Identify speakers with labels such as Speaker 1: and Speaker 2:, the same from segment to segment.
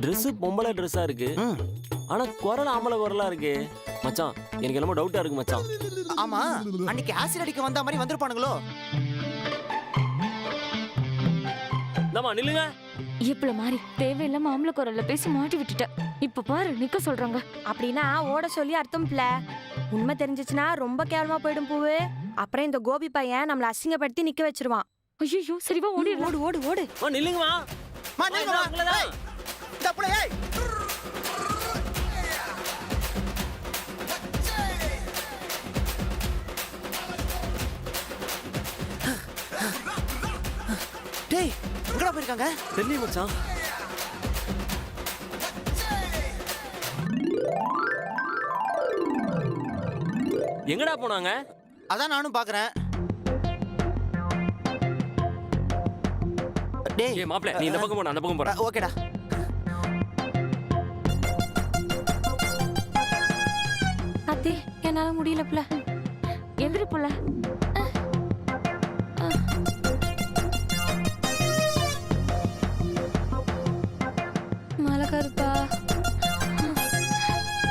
Speaker 1: Dress பொம்பளை ட்ரெஸ்ஸா இருக்கு. ஆனா குரல் ஆம்பளை குரலா இருக்கு. மச்சான் எனக்கு என்னமோ டவுட்டா இருக்கு மச்சான்.
Speaker 2: ஆமா, அன்னைக்கு ஆசிட் அடிக்க வந்த மாதிரி வந்திருப்பானுங்களோ?
Speaker 1: இந்தாம்மா நில்லுங்க.
Speaker 3: இப்பல மாதிரி தேவையில்லாம ஆம்பளை குரல்ல பேசி மாட்டி விட்டுட்ட. இப்ப பாரு நிக்க சொல்றாங்க.
Speaker 4: அப்படின்னா ஓட சொல்லி அர்த்தம் பிள்ள. உண்மை தெரிஞ்சிச்சுன்னா ரொம்ப கேவலமா போயிடும் பூவு. அப்புறம் இந்த கோபி பையன் நம்மள அசிங்கப்படுத்தி நிக்க வச்சிருவான்.
Speaker 3: ஐயோ சரிவா ஓடி
Speaker 4: ஓடு ஓடு ஓடு.
Speaker 1: நில்லுங்கம்மா.
Speaker 2: மா, நில்லுங்கம்மா.
Speaker 1: உங்களதான்.
Speaker 2: ஏய், இந்த புள்ள, ஏய். டேய், எங்கடா போயிருக்காங்க?
Speaker 1: தெரியல மச்சான். எங்கடா போனாங்க?
Speaker 2: அதான் நானும் பாக்குறேன். டேய்,
Speaker 1: ஏய் மாப்ள நீ இந்த பக்கம் போற, அந்த பக்கம் போற.
Speaker 2: ஓகேடா.
Speaker 3: அத்தே என்னால முடியல புள்ள. எந்திரி புள்ள. மலை கருப்பா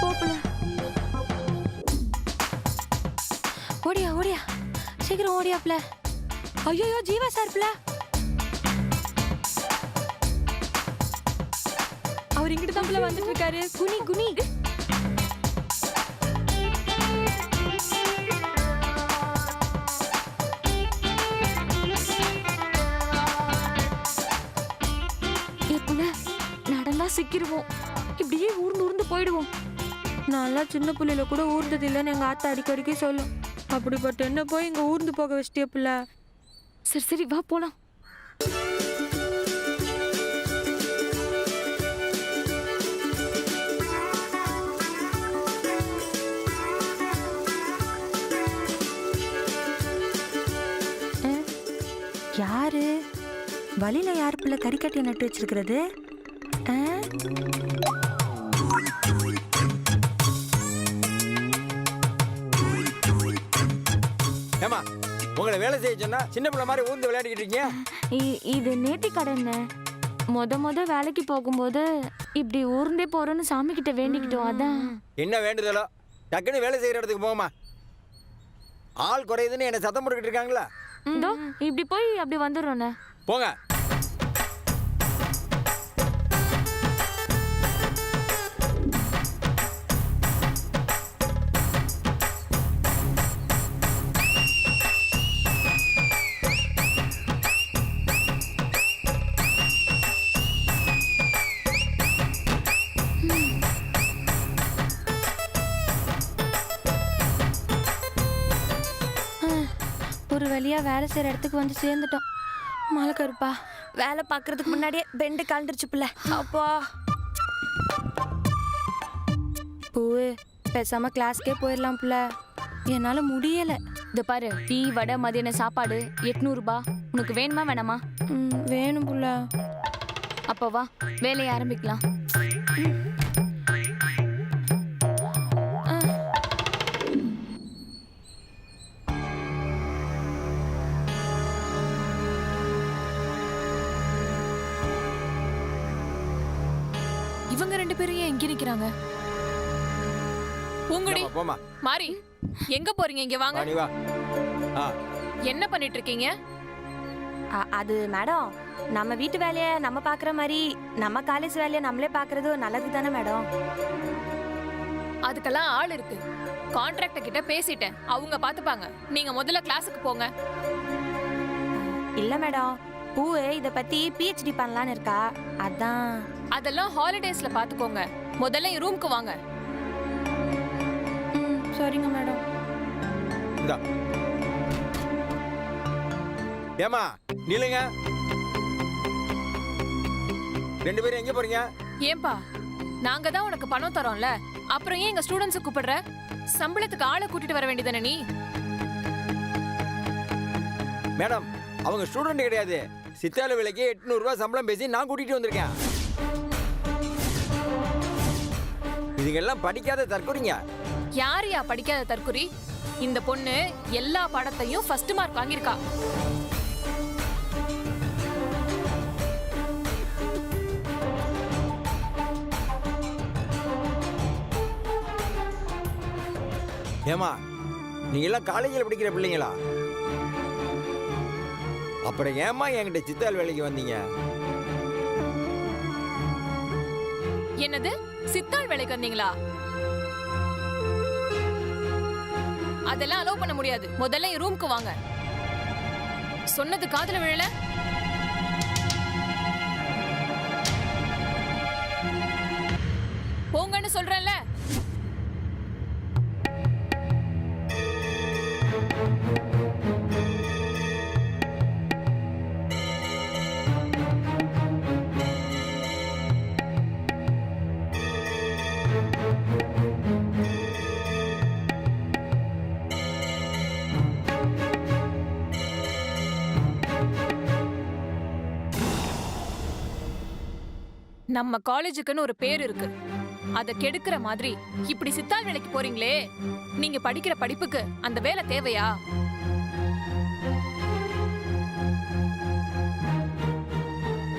Speaker 3: போ புள்ள. ஓடியா ஓடியா சீக்கிரம் ஓடியா புள்ள. ஐயோ ஜீவா சார் புள்ள. அவர் இங்கிட்டு தான் புள்ள வந்துட்டு இருக்காரு. குனி குனி. நடந்தா சிக்கிருவோம். இப்படியே ஊர்ந்து ஊர்ந்து போயிடுவோம். நல்லா சின்ன பிள்ளைல கூட ஊர்ந்தது இல்லைன்னு எங்க ஆத்தா அடிக்கடிக்கே சொல்லும். அப்படிப்பட்ட என்ன போய் இங்க ஊர்ந்து போக வச்சிட்டிய பிள்ளை. சரி சரி வா போலாம்.
Speaker 4: யாரு வழியில யார் பிள்ளை கறிக்கட்டியை நட்டு வச்சிருக்கிறது?
Speaker 5: ஏமா உங்களை வேலை செய்ய சொன்னா சின்ன பிள்ளை மாதிரி ஊர்ந்து விளையாடிக்கிட்டு இருக்கீங்க.
Speaker 3: இது நேத்தி கடைன்னு முத வேலைக்கு போகும்போது இப்படி ஊர்ந்தே போறோன்னு சாமி கிட்ட வேண்டிக்கிட்டோம். அதான்
Speaker 5: என்ன வேண்டுதலோ டக்குன்னு வேலை செய்யற இடத்துக்கு போமா. ஆள் குறையுதுன்னு என்ன சத்தம் போட்டுக்கிட்டு இருக்காங்களா?
Speaker 3: இதோ இப்படி போய் அப்படி வந்துடுறோண்ணே.
Speaker 5: போங்க.
Speaker 3: ஒரு வழியா வேலை செய்யற இடத்துக்கு வந்து சேர்ந்துட்டோம். மலை கருப்பா
Speaker 4: வேலை பாக்குறதுக்கு முன்னாடியே பெண்டு கலந்துருச்சு பிள்ளை. அப்பா பூவு பேசாம கிளாஸ்க்கே போயிடலாம் பிள்ளை.
Speaker 3: என்னால முடியல. இந்த பாரு டீ வடை மதியான சாப்பாடு 800 ரூபாய். உனக்கு வேணுமா வேணாமா?
Speaker 4: வேணும் புள்ள.
Speaker 3: அப்ப வா வேலையை ஆரம்பிக்கலாம்.
Speaker 6: இவங்க ரெண்டு பேரும் ஏன் இங்க நிக்கிறாங்க? பூங்குடி
Speaker 5: போமா.
Speaker 6: மாறி எங்க போறீங்க? இங்க வாங்க.
Speaker 5: நீ வா.
Speaker 6: என்ன பண்ணிட்டு இருக்கீங்க?
Speaker 4: அது மேடம், நம்ம வீட்டு வேலைய நம்ம பாக்குற மாதிரி நம்ம காலேஜ் வேலைய நம்மளே பாக்குறது நல்லது தானே மேடம்?
Speaker 6: அதுக்கெல்லாம் ஆள் இருக்கு. கான்ட்ராக்டர் கிட்ட பேசிட்டேன், அவங்க பாத்துப்பாங்க. நீங்க முதல்ல கிளாஸுக்கு போங்க.
Speaker 4: இல்ல மேடம், பூவு இத பத்தி PhD பண்ணலான்னு இருக்கா. அதான்.
Speaker 6: அதெல்லாம் ஹாலிடேஸ்ல பாத்துக்கோங்க. முதல்ல என் ரூமுக்கு வாங்க.
Speaker 4: சரிங்க மேடம்.
Speaker 5: இந்தா. ஏமா நில்லுங்க. ரெண்டு பேரும் எங்க போறீங்க?
Speaker 6: ஏன்பா நாங்க தான் உனக்கு பணம் தரோம்ல, அப்புறம் ஏன் எங்க ஸ்டூடெண்ட்ஸ் கூப்பிடுற? சம்பளத்துக்கு ஆளை கூட்டிட்டு வர வேண்டியதானே நீ?
Speaker 5: மேடம் அவங்க ஸ்டூடெண்ட் கிடையாது. சித்தால விலைக்கு 800 ரூபாய் சம்பளம் பேசி நான் கூட்டிட்டு வந்திருக்கேன். இதுங்கெல்லாம் படிக்காத தற்கொலைங்க.
Speaker 6: யாரையா படிக்காத தற்குறி? இந்த பொண்ணு எல்லா பாடத்தையும் ஃபர்ஸ்ட் மார்க் வாங்கியிருக்கா.
Speaker 5: ஏமா நீங்க எல்லாம் காலேஜில் படிக்கிற பிள்ளைங்களா? அப்புறம் ஏமா என்கிட்ட சித்தாள் வேலைக்கு வந்தீங்க?
Speaker 6: என்னது சித்தாள் வேலைக்கு வந்தீங்களா? அதெல்லாம் அலோவ் பண்ண முடியாது. முதல்ல என் ரூமுக்கு வாங்க. சொன்னது காதுல விழல? போங்கன்னு சொல்றேன்ல. நம்ம காலேஜுக்குன்னு ஒரு பேர் இருக்கு. அத கெடுக்கிற மாதிரி இப்படி சித்தாள் வேலைக்கு போறீங்களே. நீங்க படிக்கிற படிப்புக்கு அந்த வேலை தேவையா?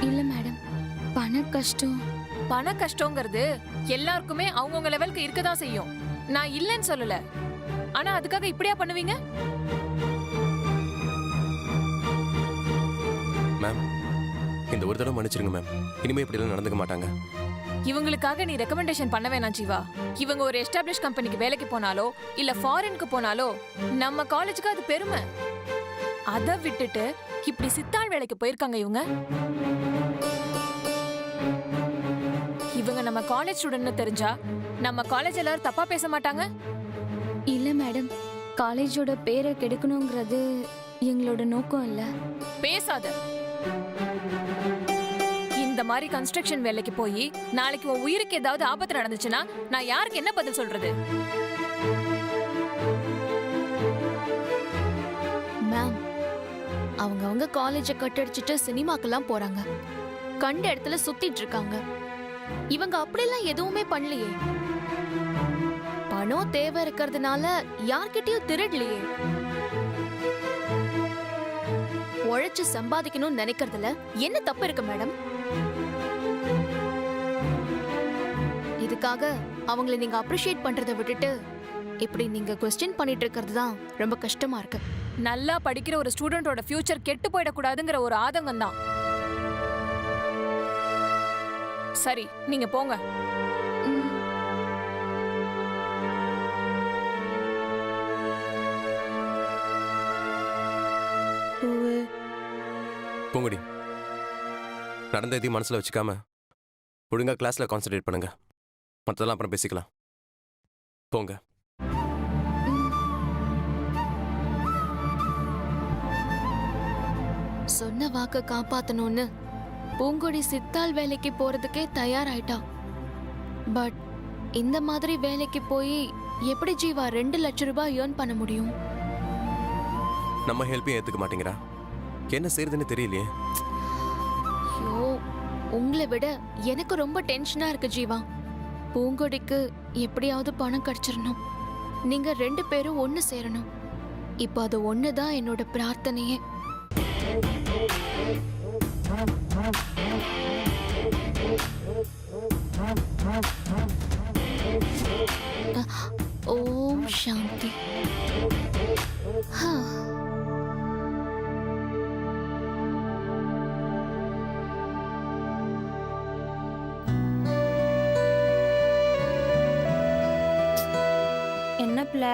Speaker 3: இல்ல மேடம், பண கஷ்டம்.
Speaker 6: பண கஷ்டங்கிறது எல்லாருக்குமே அவங்கவுங்க லெவலுக்கு இருக்கதான் செய்யும். நான் இல்லைன்னு சொல்லல. ஆனா அதுக்காக இப்படியா பண்ணுவீங்க?
Speaker 7: மேம், இந்த ஒரு தடவை மன்னிச்சிருங்க மேம். இனிமே இப்படிலாம் நடந்துக்க மாட்டாங்க.
Speaker 6: இவங்களுக்காக நீ ரெக்கமெண்டேஷன் பண்ண வேணாம் ஜீவா. இவங்க ஒரு எஸ்டாப்ளிஷ் கம்பெனிக்கு வேலைக்கு போனாலோ இல்ல ஃபாரினுக்கு போனாலோ நம்ம காலேஜுக்கு அது பெருமை. அதை விட்டுட்டு இப்படி சித்தாள் வேலைக்கு போயிருக்காங்க இவங்க. இவங்க நம்ம காலேஜ் ஸ்டூடெண்ட்னு தெரிஞ்சா நம்ம காலேஜ் எல்லாரும் தப்பா பேச மாட்டாங்க?
Speaker 3: இல்ல மேடம், காலேஜோட பேரை கெடுக்கணுங்கிறது எங்களோட நோக்கம் இல்ல.
Speaker 6: பேசாத. இந்த மாதிரி கன்ஸ்ட்ரக்ஷன் வேலைக்கு போய் நாளைக்கு உன் உயிருக்கு ஏதாவது ஆபத்து நடந்துச்சுன்னா நான் யாருக்கு என்ன பதில் சொல்றது?
Speaker 8: மேம், அவங்க காலேஜை கட்டடிச்சிட்டு சினிமாக்கெல்லாம் போறாங்க, கண்ட இடத்துல சுத்திட்டு இருக்காங்க. இவங்க அப்படிலாம் எதுவுமே பண்ணலையே. பணம் தேவை இருக்கிறதுனால யார்கிட்டயும் திருடலையே. உழைச்சு சம்பாதிக்கணும்னு நினைக்கிறதுல என்ன தப்பு இருக்கு மேடம்? இதுக்காக அவங்களை நீங்க அப்ரிஷியேட் பண்றதை விட்டுட்டு இப்படி நீங்க क्वेश्चन பண்ணிட்டு இருக்கிறது தான் ரொம்ப கஷ்டமா இருக்கு.
Speaker 6: நல்லா படிக்கிற ஒரு ஸ்டூடெண்டோட ஃபியூச்சர் கெட்டு போயிடக்கூடாதுங்கிற ஒரு ஆதங்கம் தான். சரி, நீங்க போங்க.
Speaker 7: பூங்குடி, நடந்த எதையும் மனசுல வச்சுக்காம ஒழுங்கா கிளாஸ்ல கான்சென்ட்ரேட் பண்ணுங்க. மற்றதெல்லாம் அப்புறம் பேசிக்கலாம். போங்க.
Speaker 8: சொன்ன வாக்க காப்பாத்தணும்னு பூங்கொடி சித்தாள் வேலைக்கு போறதுக்கே தயாராயிட்டா. பட் இந்த மாதிரி வேலைக்கு போய் எப்படி ஜீவா 2 லட்சம் ரூபாய் ஏர்ன் பண்ண முடியும்?
Speaker 7: நம்ம ஹெல்ப்பையும் ஏத்துக்க மாட்டேங்கிறா. என்ன செய்யறதுன்னு தெரியலையே.
Speaker 8: ஐயோ, உங்களை விட எனக்கு ரொம்ப டென்ஷனா இருக்கு ஜீவா. பூங்கொடிக்கு எப்படியாவது பணம் கிடைச்சிடணும். நீங்க 2 பேரும் ஒன்னு சேரணும். இப்போ அது ஒண்ணுதான் என்னோட பிரார்த்தனையே. ஓம் சாந்தி.
Speaker 4: என்னப்ல,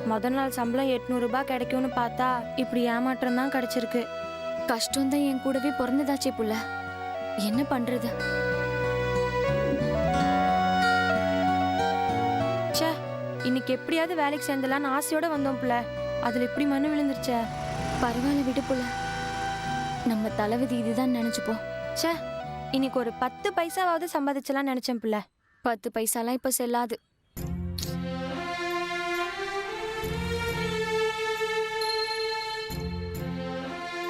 Speaker 4: முத நாள் சம்பளம் 800 ரூபாய் கிடைக்கும்னு பார்த்தா இப்படி ஏமாற்றம் தான் கிடைச்சிருக்கு.
Speaker 3: கஷ்டம் தான் என் கூடவே பிறந்ததாச்சே புள்ள. என்ன பண்றது?
Speaker 4: ச்சே, இன்னைக்கு எப்படியாவது வேலைக்கு சேர்ந்தலான்னு ஆசையோட வந்தோம் புள்ள. அதுல இப்படி மண்ணு விழுந்துருச்சே.
Speaker 3: பரவாயில்ல விடு புள்ள. நம்ம தலைவிதி இதுதான் நினைச்சுப்போம்.
Speaker 4: ச்சே, இன்னைக்கு ஒரு 10 பைசாவாவது சம்பாதிச்சலாம் நினைச்சேன் புள்ள.
Speaker 3: 10 பைசாலாம் இப்ப செல்லாது.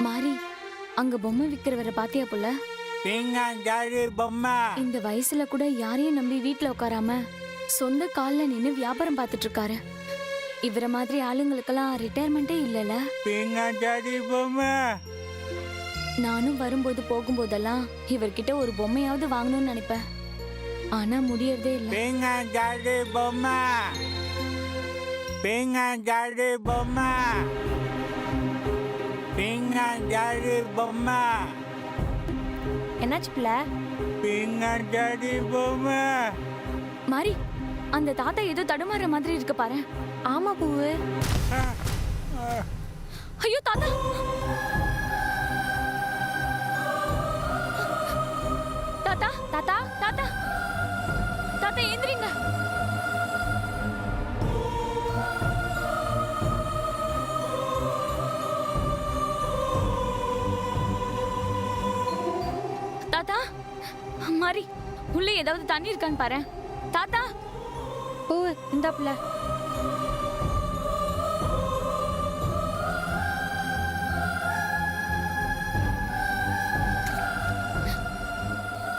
Speaker 3: மாறி, அங்க பொம்மை விக்கிறவரை பாத்தியா புள்ள? இந்த வயசுல கூட யாரையும் நம்பி வீட்ல உட்காராம சொந்த கால்ல நின்னு வியாபாரம் பார்த்துட்டு இருக்காரு. இவர மாதிரி ஆளுங்களுக்கெல்லாம் ரிட்டையர்மெண்டே இல்லல. நானும் வரும்போது போகும்போதெல்லாம் இவர்கிட்ட ஒரு பொம்மையாவது வாங்கணும்னு நினைப்பேன். ஆனா முடியறதே இல்ல.
Speaker 9: பிங்கஞ்சாடி பொம்மை பிங்கஞ்சாடி பொம்மை
Speaker 4: என்னாச்சு பிள்ளை?
Speaker 9: பிங்கஞ்சாடி பொம்மை.
Speaker 8: மாறி அந்த தாத்தா ஏதோ தடுமாற மாதிரி இருக்கு பாரு.
Speaker 4: ஆமா பூவு.
Speaker 8: ஐயோ தாத்தா! தாத்தா
Speaker 4: தாத்தா
Speaker 8: தாத்தா தாத்தா எந்திரிங்க. தாத்தா மாறி உள்ள ஏதாவது தண்ணி இருக்கான்னு பாரு. தாத்தா
Speaker 4: பூவு இந்த பிள்ளை.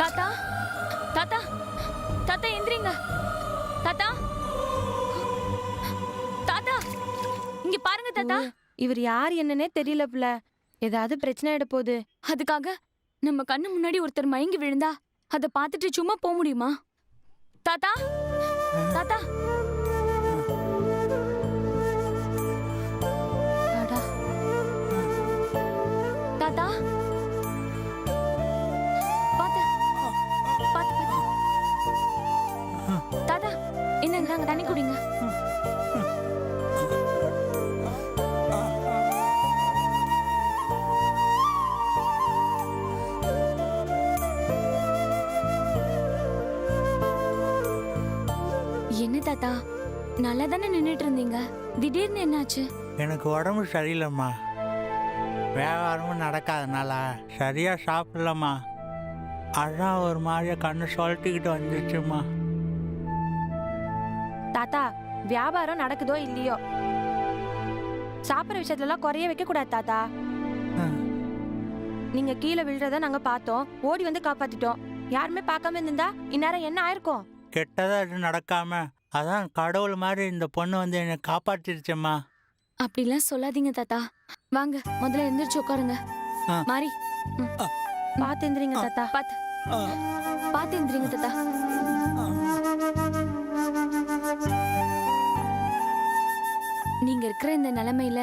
Speaker 8: தாத்தா தாத்தா தாத்தா எந்திரிங்க. தாத்தா தாத்தா இங்க பாருங்க தாத்தா.
Speaker 4: இவர் யார் என்னன்னே தெரியல பிள்ளை. ஏதாவது பிரச்சனை ஆயிட போகுது.
Speaker 8: அதுக்காக நம்ம கண்ணு முன்னாடி ஒருத்தர் மயங்கி விழுந்தா அதை பார்த்துட்டு சும்மா போக முடியுமா? தாத்தா தாத்தா
Speaker 4: அடா.
Speaker 8: தாத்தா பாத்து பாத்து பாத்து. தாத்தா என்னங்க தண்ணி குடிங்க. என்ன தாத்தா நல்லா தானே நின்றுட்டு இருந்தீங்க, திடீர்னு என்னாச்சு?
Speaker 9: எனக்கு உடம்பு சரியில்லைம்மா. வியாபாரமும் நடக்காதனால சரியா சாப்பிடலம்மா. அதான் ஒரு மாதிரியா கண்ணு சொல்லிட்டுக்கிட்டு வந்துச்சுமா.
Speaker 4: தாத்தா வியாபாரம் நடக்குதோ இல்லையோ, சாப்பிட்ற விஷயத்துலலாம் குறைய வைக்க கூடாது தாத்தா. நீங்க கீழே விழுறத நாங்க பார்த்தோம், ஓடி வந்து காப்பாத்திட்டோம். யாருமே பார்க்காம இருந்திருந்தா இந்நேரம் என்ன ஆயிருக்கும்?
Speaker 9: கெட்டதா எதுவும் நடக்காம அதான் கடவுள் மாதிரி இந்த பொண்ணு வந்து என்னை காப்பாற்றிருச்சம்மா.
Speaker 8: அப்படிலாம் சொல்லாதீங்க தாத்தா. வாங்க முதல்ல எந்திரிச்சு உட்காருங்க.
Speaker 9: ஆ.
Speaker 8: மாறி
Speaker 4: பார்த்து எந்திரிங்க தாத்தா.
Speaker 8: பாத்து பாத்து எந்திரிங்க தாத்தா. நீங்க இருக்கிற இந்த நிலைமையில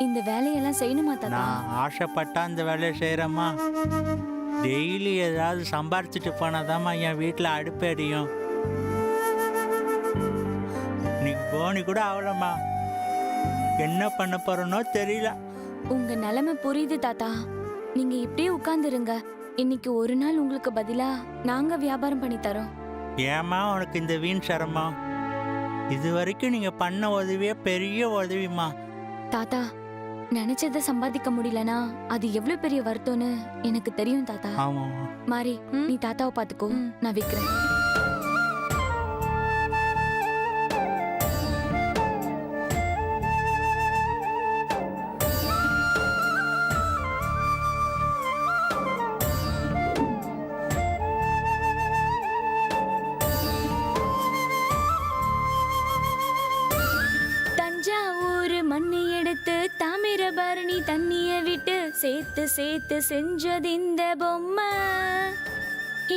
Speaker 8: இந்த வேலையெல்லாம் செய்யணுமா தாத்தா?
Speaker 9: நான் ஆசைப்பட்டா இந்த வேலையை செய்கிறேம்மா. டெய்லி ஏதாவது சம்பாரிச்சிட்டு போனாதாம்மா என் வீட்டில் அடுப்பு எரியும். நீ போனி கூட ஆகலம்மா. என்ன பண்ண போறனோ தெரியல.
Speaker 8: உங்க நிலைமை புரியுது தாத்தா. நீங்க இப்படியே உட்கார்ந்துருங்க. இன்னைக்கு ஒரு நாள் உங்களுக்கு பதிலா நாங்க வியாபாரம் பண்ணி தரோம்.
Speaker 9: ஏம்மா உனக்கு இந்த வீண் சிரமம்? இது வரைக்கும் நீங்க பண்ண உதவியே பெரிய உதவிமா.
Speaker 8: தாத்தா நினைச்சதை சம்பாதிக்க முடியலனா அது எவ்வளவு பெரிய வருத்தம்னு எனக்கு தெரியும் தாத்தா.
Speaker 9: ஆமா.
Speaker 8: மாறி நீ தாத்தாவை பாத்துக்கோ, நான் விக்கிறேன். தஞ்சாவூர் மண்ணை எடுத்து தாமிரபரணி தண்ணிய விட்டு சேர்த்து சேர்த்து செஞ்சது இந்த பொம்மை.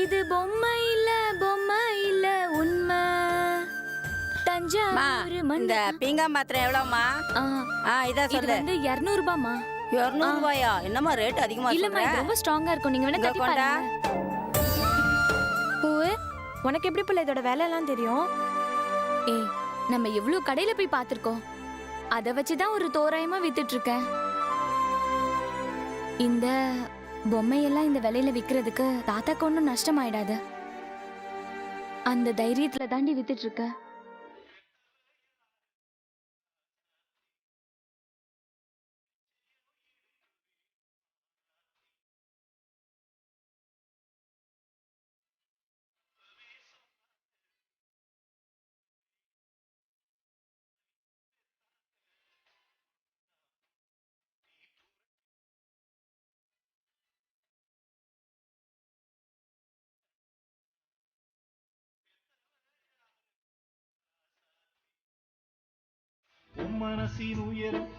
Speaker 8: இது பொம்மை இல்ல உண்மை. தஞ்சாவூர்
Speaker 10: இந்த
Speaker 8: மண்ணை
Speaker 10: பீங்கா மாத்திரை எவ்வளோம்மா? இத
Speaker 8: இது
Speaker 10: சொல்லு.
Speaker 8: வந்து 200 ரூபாய்மா.
Speaker 10: 200 ரூபாயா? என்னம்மா ரேட் அதிகமா
Speaker 8: இல்லம்மா
Speaker 10: சொல்ற?
Speaker 8: இது ரொம்ப ஸ்ட்ராங்கா இருக்கும், நீங்க வேணா
Speaker 10: இங்க
Speaker 8: தட்டி
Speaker 10: கொண்டா.
Speaker 8: பாருங்க.
Speaker 4: பூவு உனக்கு எப்படி பிள்ளை இதோட வேலை எல்லாம் தெரியும்?
Speaker 8: ஏய் நம்ம எவ்வளவு கடையில போய் பார்த்திருக்கோம், அதை வச்சுதான் ஒரு தோராயமா வித்துட்டு இருக்கேன். இந்த பொம்மையெல்லாம் இந்த விலையில விக்கிறதுக்கு தாத்தாக்கு ஒன்றும் நஷ்டம் ஆயிடாது. அந்த தைரியத்துல தாண்டி வித்துட்டு இருக்க.
Speaker 11: மனசின் உயரம்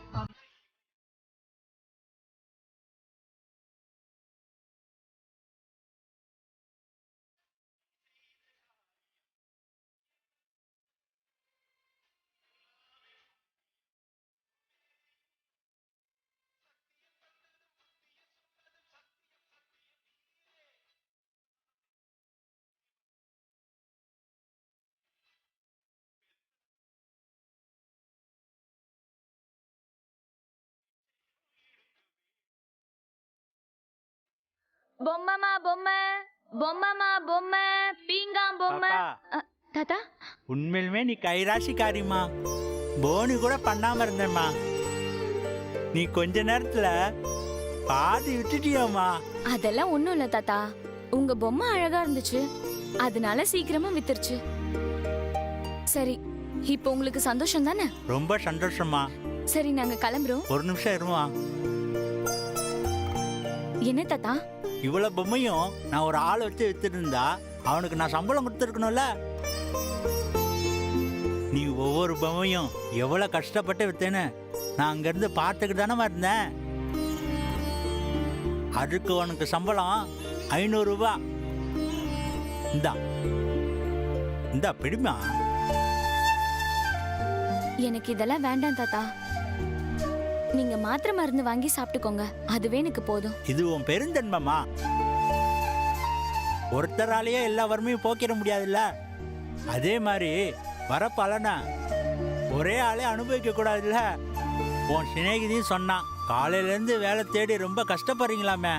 Speaker 8: பொம்மைமா பொம்மை பொம்மைமா பொம்மை பீங்காம் பொம்மை
Speaker 9: பாப்பா,
Speaker 8: தாத்தா
Speaker 9: உண்மையிலுமே நீ கைராசிக்காரிம்மா. போனி கூட பண்ணாம இருந்தேம்மா. நீ கொஞ்ச நேரத்துல பாதி விட்டுட்டியம்மா.
Speaker 8: அதெல்லாம் ஒண்ணும் இல்ல தாத்தா, உங்க பொம்மை அழகா இருந்துச்சு, அதனால சீக்கிரமா வித்துருச்சு. சரி, இப்போ உங்களுக்கு சந்தோஷம் தானே?
Speaker 9: ரொம்ப சந்தோஷமா.
Speaker 8: சரி, நாங்க கிளம்புறோம்.
Speaker 9: ஒரு நிமிஷம் இருமா.
Speaker 8: என்ன தாத்தா?
Speaker 9: இவ்வளவு பொம்மையும் நான் ஒரு ஆள் வச்சு வித்துட்டு இருந்தா அவனுக்கு நான் சம்பளம் கொடுத்துருக்கணும்ல. நீ ஒவ்வொரு பொம்மையும் எவ்வளவு கஷ்டப்பட்டு வித்தேன்னு நான் அங்கிருந்து பார்த்துக்கிட்டு தானே இருந்தேன். அதுக்கு உனக்கு சம்பளம் 500 ரூபாய். இந்தா பிடிமா.
Speaker 8: எனக்கு இதெல்லாம் வேண்டாம் தாத்தா, நீங்க மாத்திரை மருந்து வாங்கி சாப்பிட்டுக்கோங்க, அதுவே எனக்கு போதும்.
Speaker 9: இது உன் பெருந்தன்மமா. ஒருத்தராலேயே எல்லா வறுமையும் போக்கிட முடியாதுல்ல. அதே மாதிரி வர பலனை ஒரே ஆளே அனுபவிக்க கூடாதுல்ல. உன் சிநேகிதியும் சொன்னான், காலையிலேருந்து வேலை தேடி ரொம்ப கஷ்டப்படுறீங்களாமே,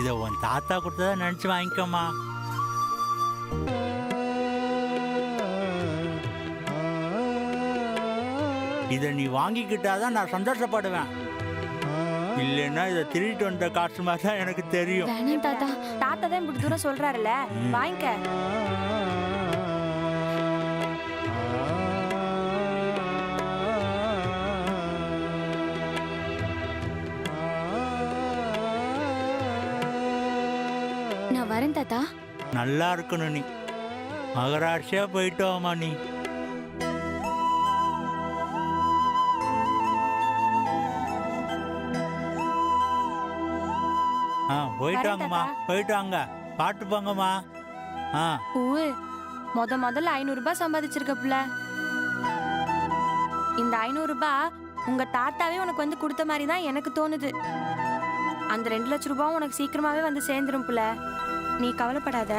Speaker 9: இதை உன் தாத்தா கொடுத்ததா நினச்சி வாங்கிக்கோமா. இதை நீ வாங்கிக்கிட்டாதான் நான் சந்தோஷப்படுவேன். இல்லைன்னா இதை திருடிட்டு வந்த காசு மாதிரி தான் எனக்கு தெரியும்.
Speaker 8: வேணாம் தாத்தா.
Speaker 4: தாத்தா தான் இப்படி தூரம் சொல்றாருல்ல, வாங்கிக்க.
Speaker 8: நான் வரேன் தாத்தா.
Speaker 9: நல்லா இருக்கணும் நீ. மகராட்சியா போயிட்டோமா நீ. போயிட்டு வாங்கம்மா, போயிட்டு வாங்க. பாட்டு போங்கம்மா.
Speaker 4: முதல்ல 500 ரூபாய் சம்பாதிச்சிருக்க புள்ள. இந்த 500 ரூபாய் உங்க தாத்தாவே உனக்கு வந்து கொடுத்த மாதிரி தான் எனக்கு தோணுது. அந்த 2 லட்சம் ரூபாயும் உனக்கு சீக்கிரமாவே வந்து சேர்ந்துரும் புள்ள. நீ கவலைப்படாத.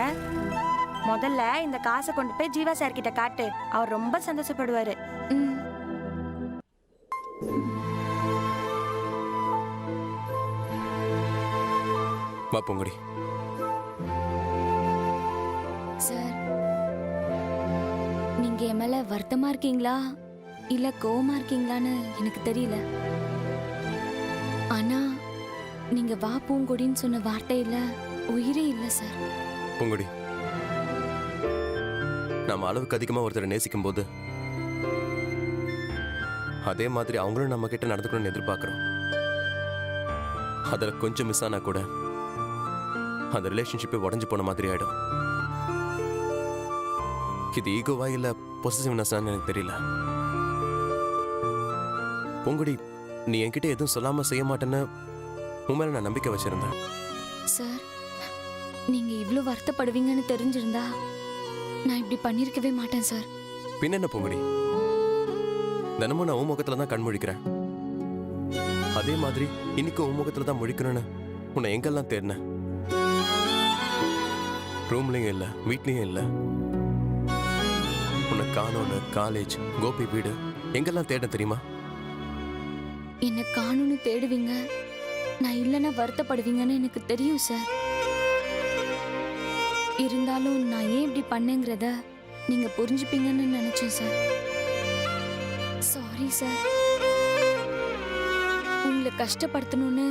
Speaker 4: முதல்ல இந்த காசை கொண்டு போய் ஜீவா சார் கிட்ட காட்டு, அவர் ரொம்ப சந்தோஷப்படுவாரு.
Speaker 7: வா பொங்குடி.
Speaker 8: சார், நீங்க என் மேல வருத்தமா இருக்கீங்களா இல்ல கோவமா இருக்கீங்களான்னு எனக்கு தெரியல. ஆனா நீங்க வா பூங்கொடின்னு சொன்ன வார்த்தையில உயிரே இல்ல சார்.
Speaker 7: பொங்குடி, நம்ம அளவுக்கு அதிகமா ஒருத்தரை நேசிக்கும் போது அதே மாதிரி அவங்களும் நம்ம கிட்ட நடந்துக்கணும்னு எதிர்பார்க்கிறோம். அதுல கொஞ்சம் மிஸ் ஆனா கூட அந்த ரிலேஷன்ஷிப்பே உடஞ்சு போன மாதிரி ஆயிடும். இது ஈகோவா இல்ல பொசசிவ்னஸான்னு எனக்கு தெரியல. பொங்குடி, நீ என்கிட்ட எதுவும் சொல்லாம செய்ய மாட்டேன்னு உண்மையில நான் நம்பிக்கை வச்சிருந்தேன்.
Speaker 8: சார், நீங்க இவ்ளோ வருத்தப்படுவீங்கன்னு தெரிஞ்சிருந்தா நான் இப்படி பண்ணிருக்கவே மாட்டேன் சார்.
Speaker 7: பின்ன என்ன பொங்குடி, தினமும் நான் உன் முகத்துல தான் கண் முழிக்கிறேன். அதே மாதிரி இன்னைக்கு உன் முகத்துல தான் முழிக்கணும்னு உன்னை எங்கெல்லாம் தேடினேன். ரூம்லயும் இல்ல, வீட்லயும் இல்ல. உன்னை காணோன்னு காலேஜ், கோபி வீடு, எங்கெல்லாம் தேட தெரியுமா?
Speaker 8: என்ன காணும்னு தேடுவீங்க, நான் இல்லைன்னா வருத்தப்படுவீங்கன்னு எனக்கு தெரியும் சார். இருந்தாலும் நான் ஏன் இப்படி பண்ணேங்கிறத நீங்க புரிஞ்சுப்பீங்கன்னு நினைச்சேன் சார். Sorry sir. உங்களை கஷ்டப்படுத்தணும்னு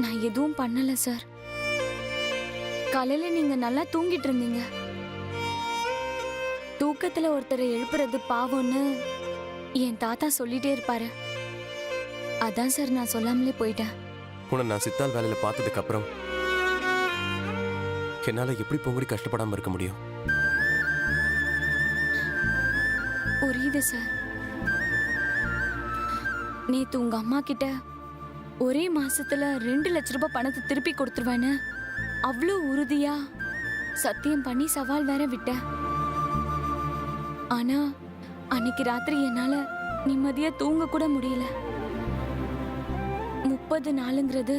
Speaker 8: நான் எதுவும் பண்ணல சார். காலையில நீங்க நல்லா தூங்கிட்டு இருந்தீங்க. தூக்கத்துல ஒருத்தரை எழுப்புறது பாவம்னு என் தாத்தா சொல்லிட்டே இருப்பாரு. அதான் சார் நான் சொல்லாமலே போயிட்டேன்.
Speaker 7: உன்னை நான் சித்தால் வேலையில பார்த்ததுக்கு அப்புறம் என்னால எப்படி பொங்குடி கஷ்டப்படாம இருக்க முடியும்?
Speaker 8: புரியுது சார். நேத்து உங்க அம்மா கிட்ட ஒரே மாசத்துல 2 லட்சம் ரூபாய் பணத்தை திருப்பி கொடுத்துருவேன்னு அவ்வளோ உறுதியா சத்தியம் பண்ணி சவால் வேற விட்டேன். ஆனா அன்னைக்கு ராத்திரி என்னால நிம்மதியா தூங்க கூட முடியல. 30 நாளுங்கிறது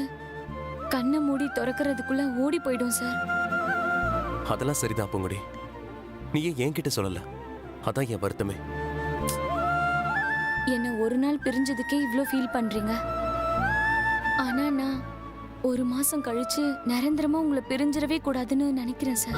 Speaker 8: கண்ணை மூடி திறக்கிறதுக்குள்ள ஓடி போயிடும் சார்.
Speaker 7: அதெல்லாம் சரிதான் பொங்குடி, நீ ஏன் என்கிட்ட சொல்லல? அதான் என் வருத்தமே.
Speaker 8: என்ன ஒரு நாள் பிரிஞ்சதுக்கே இவ்ளோ ஃபீல் பண்றீங்க. ஆனா நான்
Speaker 3: 1 மாசம் கழிச்சு நிரந்தரமா உங்களை பிரிஞ்சிடவே கூடாதுன்னு நினைக்கிறேன் சார்.